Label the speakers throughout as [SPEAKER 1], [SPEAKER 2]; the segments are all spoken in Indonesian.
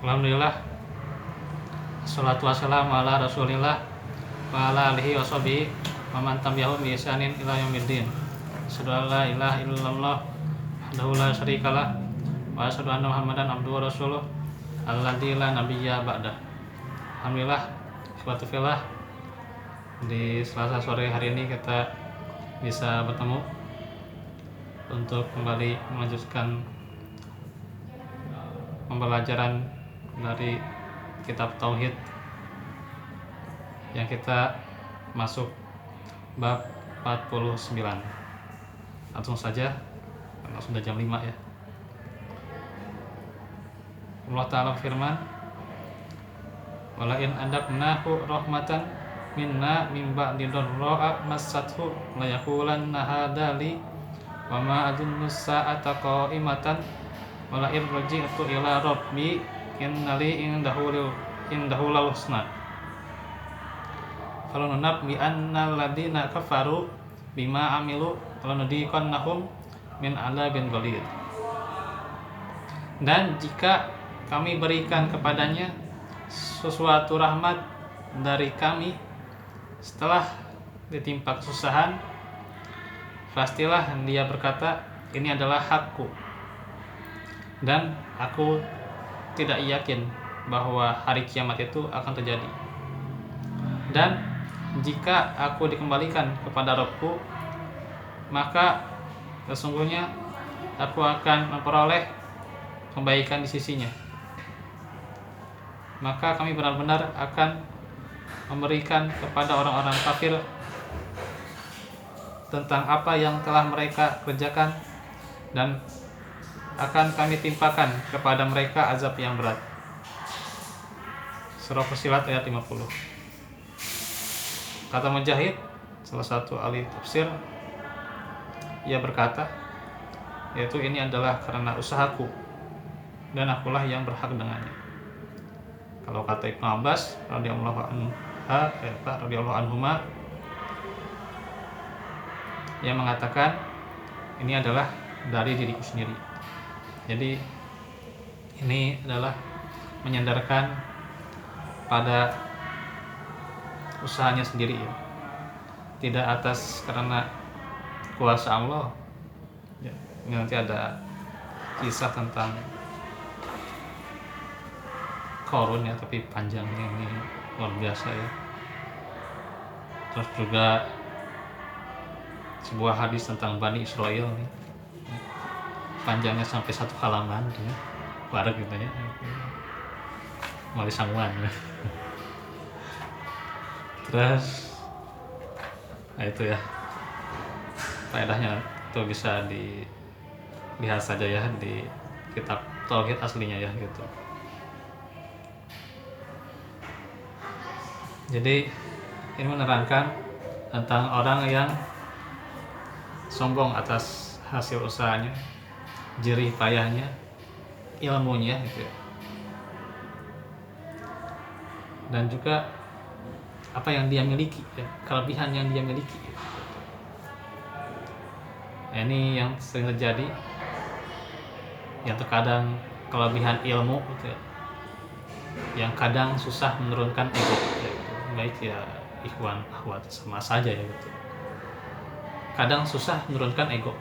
[SPEAKER 1] Alhamdulillah, assalatu wassalamu ala rasulillah wa ala alihi wa sahbihi wa man tabi'ahum bi ihsanin ila yaumiddin. Asyhadu an la ilaha illallah wahdahu la syarikalah wa asyhadu anna Muhammadan abduhu wa rasuluh alladzi la nabiyya ba'dah. Alhamdulillah, ikhwatu fillah, di Selasa sore hari ini kita bisa bertemu untuk kembali melanjutkan pembelajaran dari kitab Tauhid yang kita masuk bab 49. Langsung saja, karena sudah jam 5 ya. Allah Ta'ala firman, wala in adabnahu rahmatan minna min ba'di dharra'a massathu la yaqulanna hadza li wa ma adunnu sa'ata qa'imatan wala in raji'tu ila rabbi innali indahu lal husna falunab bi annal ladina kafaru bima amilu falunudiqannahum min adzabin ghalid. Dan jika kami berikan kepadanya sesuatu rahmat dari kami setelah ditimpa kesusahan, pastilah dia berkata, ini adalah hakku dan aku tidak yakin bahwa hari kiamat itu akan terjadi. Dan jika aku dikembalikan kepada Rabbku, maka sesungguhnya aku akan memperoleh kebaikan di sisinya. Maka kami benar-benar akan memberikan kepada orang-orang kafir tentang apa yang telah mereka kerjakan, dan akan kami timpakan kepada mereka azab yang berat. Surah Fussilat ayat 50. Kata Mujahid, salah satu ahli tafsir, ia berkata, yaitu ini adalah karena usahaku dan akulah yang berhak dengannya. Kalau kata Ibnu Abbas radhiyallahu anhuma, yang mengatakan ini adalah dari diriku sendiri. Jadi ini adalah menyandarkan pada usahanya sendiri ya. Tidak atas karena kuasa Allah. Ya, ini nanti ada kisah tentang Qarun ya, tapi panjangnya ini luar biasa ya. Terus juga sebuah hadis tentang Bani Israel nih, panjangnya sampai 1 halaman ya, parah gitu ya, malah sangguan. Terus nah itu ya, faedahnya itu bisa dilihat saja ya di kitab Tauhid aslinya ya gitu. Jadi ini menerangkan tentang orang yang sombong atas hasil usahanya, jerih payahnya, ilmunya gitu ya. Dan juga apa yang dia miliki ya, kelebihan yang dia miliki. Nah, ini yang sering terjadi, yang terkadang kelebihan ilmu gitu ya, yang kadang susah menurunkan ego ya, gitu. Baik ya ikhwan akhwat sama saja ya gitu. Kadang susah menurunkan ego.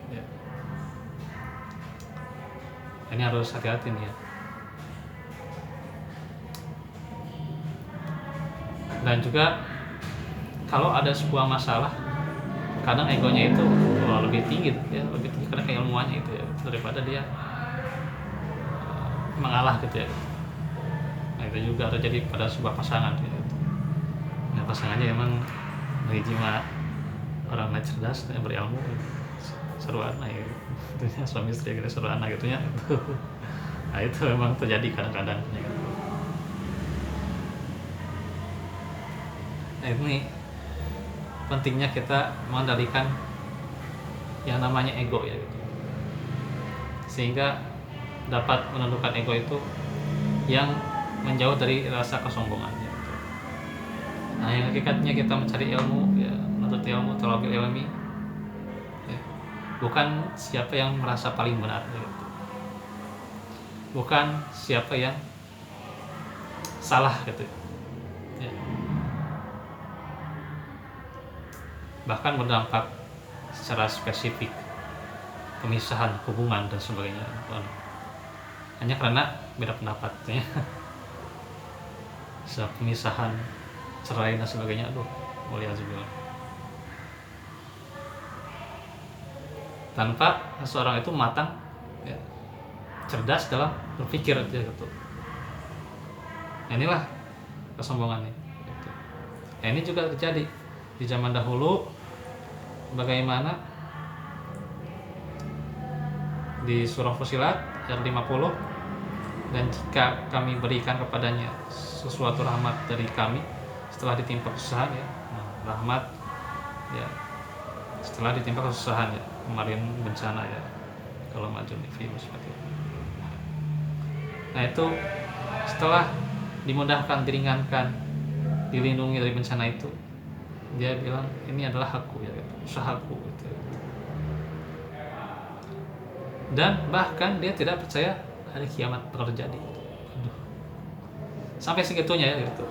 [SPEAKER 1] Ya. Ini harus hati-hati nih ya. Dan juga kalau ada sebuah masalah, kadang egonya itu lebih tinggi ya, lebih tinggi karena keilmuannya itu ya, daripada dia mengalah gitu ya. Nah, itu juga terjadi pada sebuah pasangan gitu. Nah, pasangannya emang mah orang cerdas, berilmu, seru anak ya, gitu. Suami istri gitu seru anak gitu ya. Nah itu memang terjadi kadang-kadang ya. Nah ini pentingnya kita mengendalikan yang namanya ego ya gitu. Sehingga dapat menentukan ego itu yang menjauh dari rasa kesombongan ya gitu. Nah yang hakikatnya kita mencari ilmu ya, menuntut ilmu, talabul ilmi ya, bukan siapa yang merasa paling benar ya gitu. bukan siapa yang salah gitu ya. Bahkan berdampak secara spesifik pemisahan hubungan dan sebagainya, hanya karena beda pendapatnya. Pemisahan, cerai dan sebagainya, waliyadzubillah. Tanpa seorang itu matang ya, cerdas dalam berpikir gitu. Inilah kesombongannya gitu. Ini juga terjadi di zaman dahulu, bagaimana di surah Fussilat ayat 50, dan jika kami berikan kepadanya sesuatu rahmat dari kami setelah ditimpa kesusahan ya, rahmat ya setelah ditimpa kesusahan ya, kemarin bencana ya, kalau maju virus seperti itu. Nah itu setelah dimudahkan, diringankan, dilindungi dari bencana itu, dia bilang ini adalah hakku ya, usahaku gitu. Dan bahkan dia tidak percaya hari kiamat bakal terjadi. Sampai segitunya ya gitu.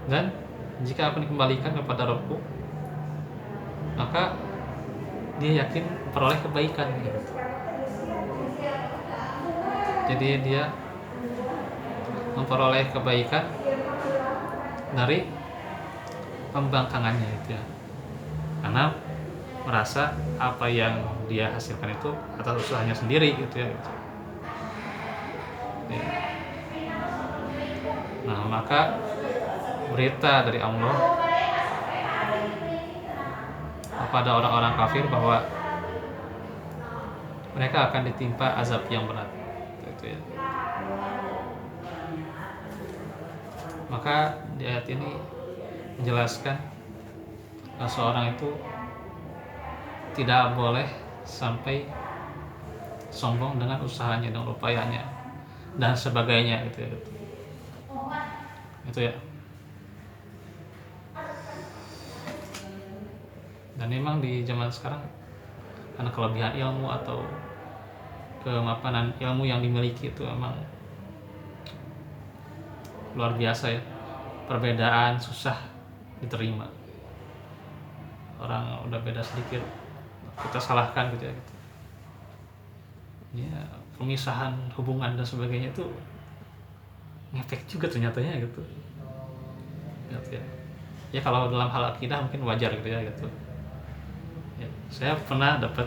[SPEAKER 1] Dan jika aku dikembalikan kepada Rabbku, maka dia yakin peroleh kebaikan gitu. Jadi dia memperoleh kebaikan dari pembangkangannya itu ya, karena merasa apa yang dia hasilkan itu atas usahanya sendiri gitu ya, gitu. Nah maka berita dari Allah kepada orang-orang kafir bahwa mereka akan ditimpa azab yang berat gitu ya. Maka di ayat ini menjelaskan seorang itu tidak boleh sampai sombong dengan usahanya dan upayanya dan sebagainya gitu ya. Itu ya. Dan memang di zaman sekarang karena kelebihan ilmu atau kemapanan ilmu yang dimiliki itu memang luar biasa ya. Perbedaan susah diterima. Orang udah beda sedikit kita salahkan gitu ya gitu. Ya, pemisahan hubungan dan sebagainya itu ngefek juga ternyatanya gitu. Gitu ya. Ya kalau dalam hal akidah mungkin wajar gitu ya gitu. Ya, saya pernah dapat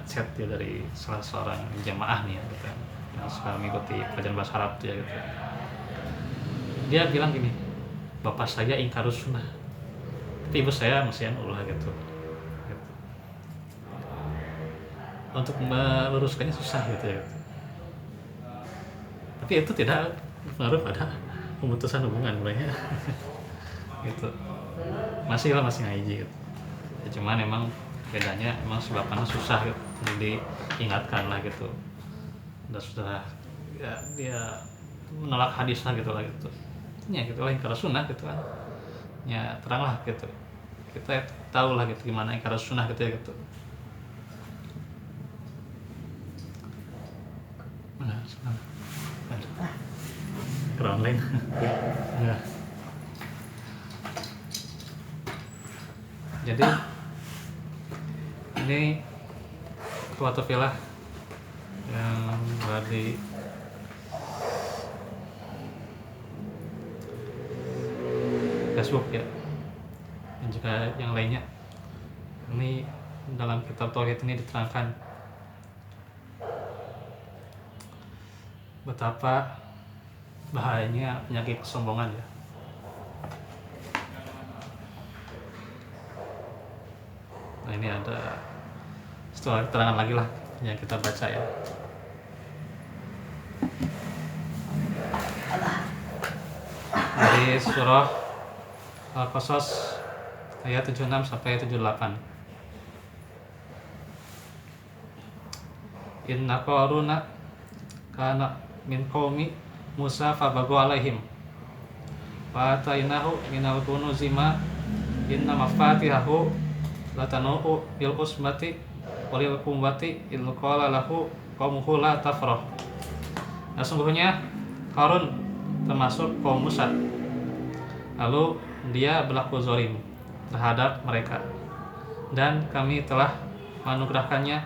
[SPEAKER 1] chat ya dari salah seorang jamaah nih ya, gitu, yang suka mengikuti pelajaran bahasa Arab ya gitu. Dia bilang gini, bapak saya ingkarus sunnah, tapi ibu saya masih Allah gitu. Untuk meluruskannya susah gitu ya. Tapi itu tidak berpengaruh pada pemutusan hubungan mulainya. Gitu. Masih ngaji gitu. Ya, cuman emang bedanya emang sebabnya susah gitu. Jadi ingatkan lah gitu. Dan sudah ya dia menolak hadis lah gitu lah gitu. Ya gitu lah ingkar sunnah gitu kan. Ya teranglah gitu. Kita tahu lah gitu gimana ingkar sunnah gitu ya gitu. Keren lain. Ya. Jadi ini suatu villa yang berada di Facebook ya, dan juga yang lainnya. Ini dalam kitab Tauhid ini diterangkan betapa bahayanya penyakit kesombongan ya. Nah ini ada setelah keterangan lagi lah yang kita baca ya. Dari surah Al-Qasas ayat 76 sampai 78. Inna Qaruna kana min qaumi Musa fabagu alaihim wa atainahu minal kunuzi ma inna mafatihahu la tanu'u bil usbati walil quwwati il qala lahu qaumuhu la tafrah. Nah, sungguhnya Qarun termasuk kaum Musa, lalu dia berlaku zalim terhadap mereka, dan kami telah menganugerahkannya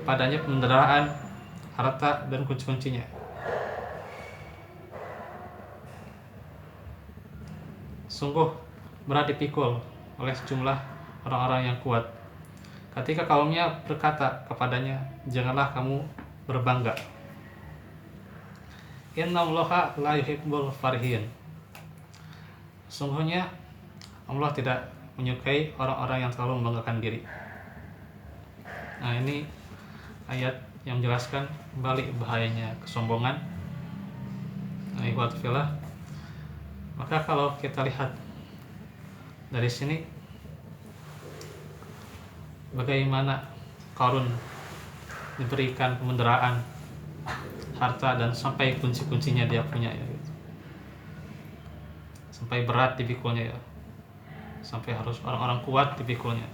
[SPEAKER 1] padanya penderaan, harta, dan kunci-kuncinya. Sungguh berat dipikul oleh sejumlah orang-orang yang kuat ketika kaumnya berkata kepadanya, janganlah kamu berbangga. Innallaha la yuhibbul farihin. Sungguhnya Allah tidak menyukai orang-orang yang terlalu membanggakan diri. Nah, ini ayat yang menjelaskan kembali bahayanya kesombongan. Nah, ikhwatullah, maka kalau kita lihat dari sini bagaimana Qarun diberikan kemenderaan, harta, dan sampai kunci-kuncinya dia punya ya, gitu. Sampai berat dipikulnya ya, sampai harus orang-orang kuat dipikulnya.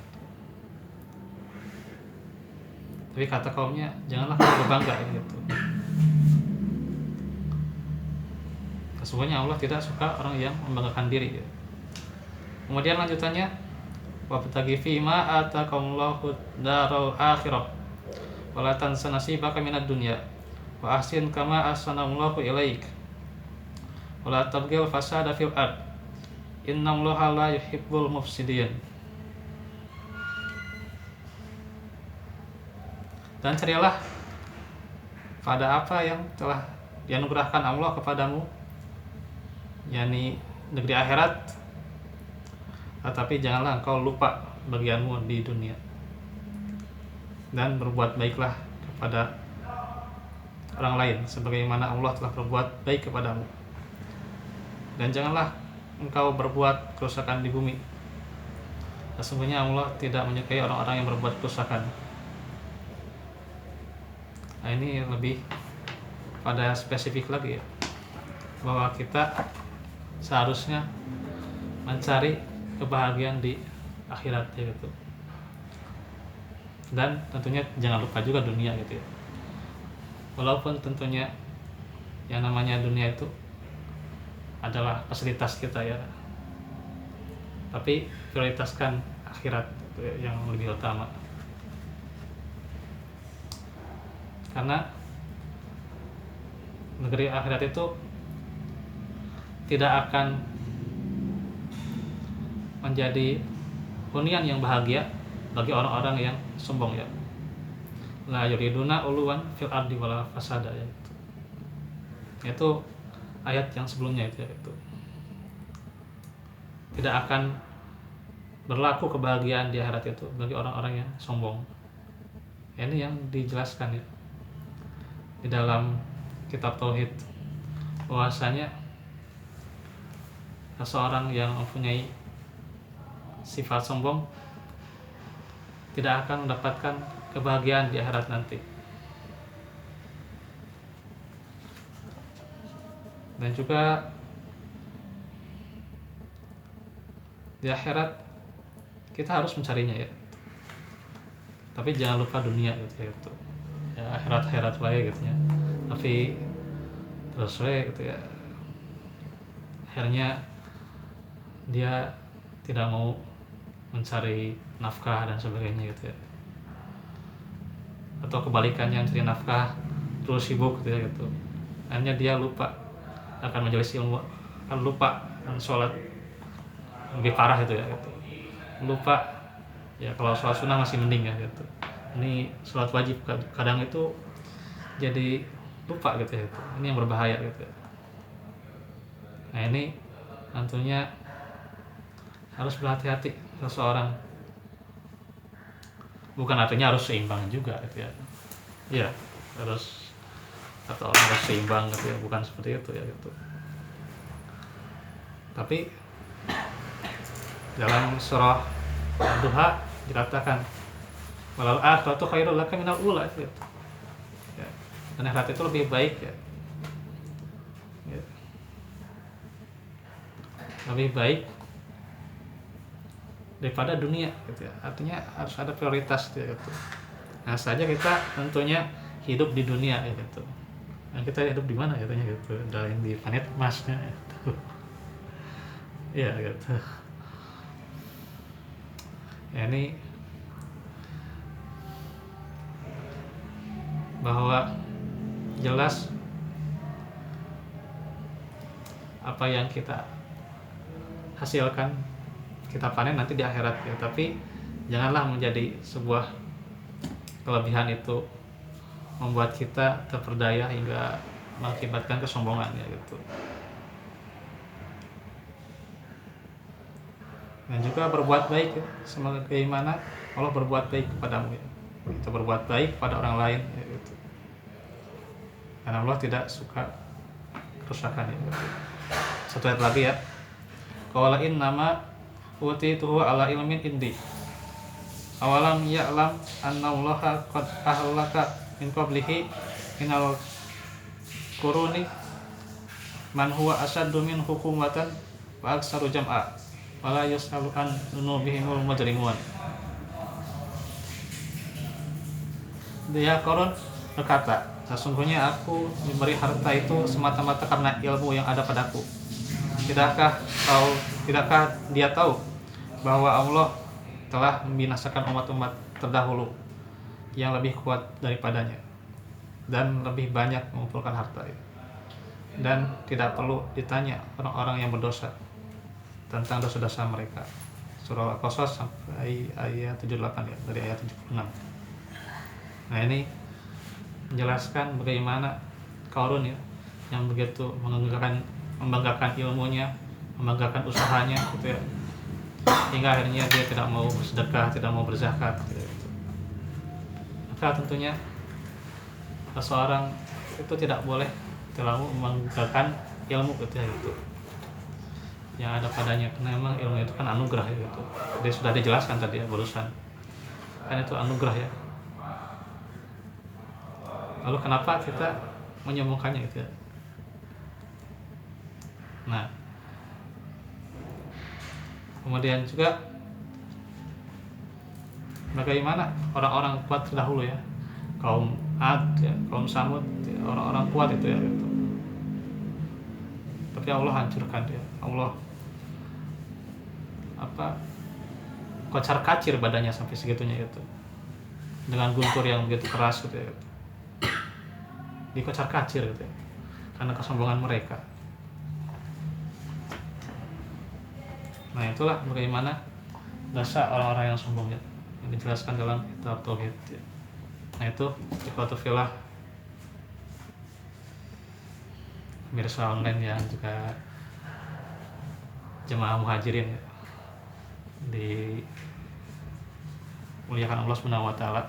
[SPEAKER 1] Tapi kata kaumnya, janganlah kamu berbangga ya, gitu. Sesungguhnya Allah tidak suka orang yang membanggakan diri ya. Kemudian lanjutannya, wabtaghi fima ataqallahu daral akhirah wala tansa nasibaka minad dunya wa ahsin kama ahsanallahu ilaik wala tabghil fasada fil ard innallaha la yuhibbul mufsidin. Dan carilah pada apa yang telah dianugerahkan Allah kepadamu, yakni negeri akhirat, tetapi janganlah engkau lupa bagianmu di dunia, dan berbuat baiklah kepada orang lain sebagaimana Allah telah berbuat baik kepadamu, dan janganlah engkau berbuat kerusakan di bumi. Sesungguhnya Allah tidak menyukai orang-orang yang berbuat kerusakan. Nah, ini lebih pada spesifik lagi ya, bahwa kita seharusnya mencari kebahagiaan di akhirat ya, gitu. Dan tentunya jangan lupa juga dunia gitu ya. Walaupun tentunya yang namanya dunia itu adalah fasilitas kita ya, tapi prioritaskan akhirat yang lebih utama. Karena negeri akhirat itu tidak akan menjadi hunian yang bahagia bagi orang-orang yang sombong ya. La yuriduna uluwan fil ardi wala fasada ya. Itu ayat yang sebelumnya itu ya, itu. Tidak akan berlaku kebahagiaan di akhirat itu bagi orang-orang yang sombong. Ini yang dijelaskan ya di dalam kitab tauhid, bahwasanya seseorang yang mempunyai sifat sombong tidak akan mendapatkan kebahagiaan di akhirat nanti. Dan juga di akhirat kita harus mencarinya ya, tapi jangan lupa dunia gitu ya, gitu. Ya akhirat wae gitu ya, tapi terus wae gitu ya, akhirnya dia tidak mau mencari nafkah dan sebagainya gitu ya, atau kebalikannya mencari nafkah terus sibuk gitu ya, gitu. Akhirnya dia lupa akan majelis ilmu, akan lupa akan sholat, lebih parah itu ya, gitu. Lupa ya, kalau sholat sunnah masih mending ya, gitu. Ini sholat wajib kadang itu jadi lupa gitu ya, gitu. Ini yang berbahaya gitu ya. Nah, ini tentunya harus berhati-hati seseorang. Bukan artinya harus seimbang juga gitu ya. Iya, harus, atau harus seimbang gitu ya, bukan seperti itu ya, gitu. Tapi dalam surah Duha dikatakan walal akhiratu khairul laka minal ula gitu. Ya. Dan akhirat itu lebih baik ya. Ya. Lebih baik daripada dunia gitu ya. Artinya harus ada prioritas gitu. Nah saja kita tentunya hidup di dunia gitu. Nah kita hidup di mana katanya gitu, dalam di planet Marsnya gitu. Ya gitu. Ya, ini bahwa jelas apa yang kita hasilkan kita panen nanti di akhirat ya, tapi janganlah menjadi sebuah kelebihan itu membuat kita terperdaya hingga mengakibatkan kesombongan ya gitu. Dan juga berbuat baik ya, sebagaimana Allah berbuat baik kepadamu ya. Kita berbuat baik pada orang lain ya gitu. Karena Allah tidak suka kerusakan ya gitu. Satu ayat lagi ya. Qala innama utituhu ala ilmin indi. Awalam ya'lam annallaha qad ahlaka min qablihi minal quruni man huwa asaddu min hukumatan wa aksaru jam'a wala yus'alu an dzunubihimul mujrimun. Dia Qarun berkata, sesungguhnya aku diberi harta itu semata-mata karena ilmu yang ada padaku. Tidakkah dia tahu bahwa Allah telah membinasakan umat-umat terdahulu yang lebih kuat daripadanya dan lebih banyak mengumpulkan harta itu. Dan tidak perlu ditanya orang-orang yang berdosa tentang dosa-dosa mereka. Surah Al-Qasas sampai ayat 78 ya, dari ayat 76. Nah ini menjelaskan bagaimana Qarun ya, yang begitu membanggakan ilmunya, membanggakan usahanya gitu ya, hingga akhirnya dia tidak mau bersedekah, tidak mau berzakat gitu. Maka tentunya seseorang itu tidak boleh terlalu membanggakan ilmu gitu ya gitu yang ada padanya, karena memang ilmu itu kan anugerah ya gitu. Dia sudah dijelaskan tadi ya barusan, kan itu anugerah ya. Lalu kenapa kita menyombongkannya gitu ya? Nah, kemudian juga bagaimana orang-orang kuat terdahulu ya, kaum Ad ya, kaum Samud ya, orang-orang kuat itu ya gitu. Tapi Allah hancurkan dia, Allah kocar kacir badannya sampai segitunya itu dengan guntur yang begitu keras gitu ya, dikocar kacir gitu ya, karena kesombongan mereka. Nah itulah bagaimana dasar orang-orang yang sombong ya, yang dijelaskan dalam kitab Tauhid ya. Nah itu ikhwatu fillah pemirsa online yang juga jemaah muhajirin ya, dimuliakan Allah Subhanahu wa taala,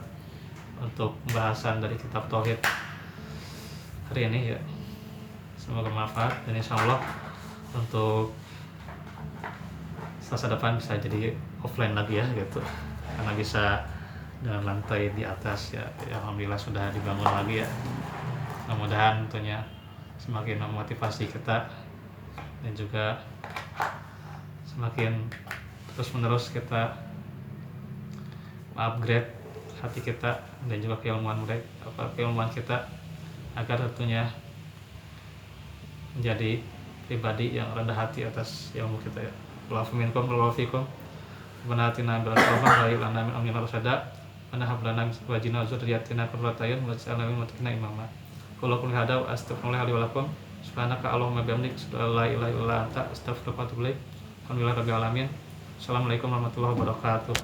[SPEAKER 1] untuk pembahasan dari kitab Tauhid hari ini ya. Semoga bermanfaat dan insyaallah untuk Selasa depan bisa jadi offline lagi ya gitu, karena bisa dengan lantai di atas ya, alhamdulillah sudah dibangun lagi ya. Mudah-mudahan tentunya semakin memotivasi kita dan juga semakin terus-menerus kita upgrade hati kita dan juga keilmuan kita, agar tentunya menjadi pribadi yang rendah hati atas ilmu kita ya. Wa'afu minkum wa fikum wa atina bil rahmah wa ilana min amrina rasyada wa hab lana min azwajina wa dzurriyyatina qurrata a'yun waj'alna lil muttaqina imama. Qul hada wa astaghfirullah li wa lakum subhanaka allahumma bihamdika asyhadu an la ilaha illa anta astaghfiruka wa atubu ilaik. Alhamdulillah rabbil alamin. Assalamualaikum warahmatullahi wabarakatuh.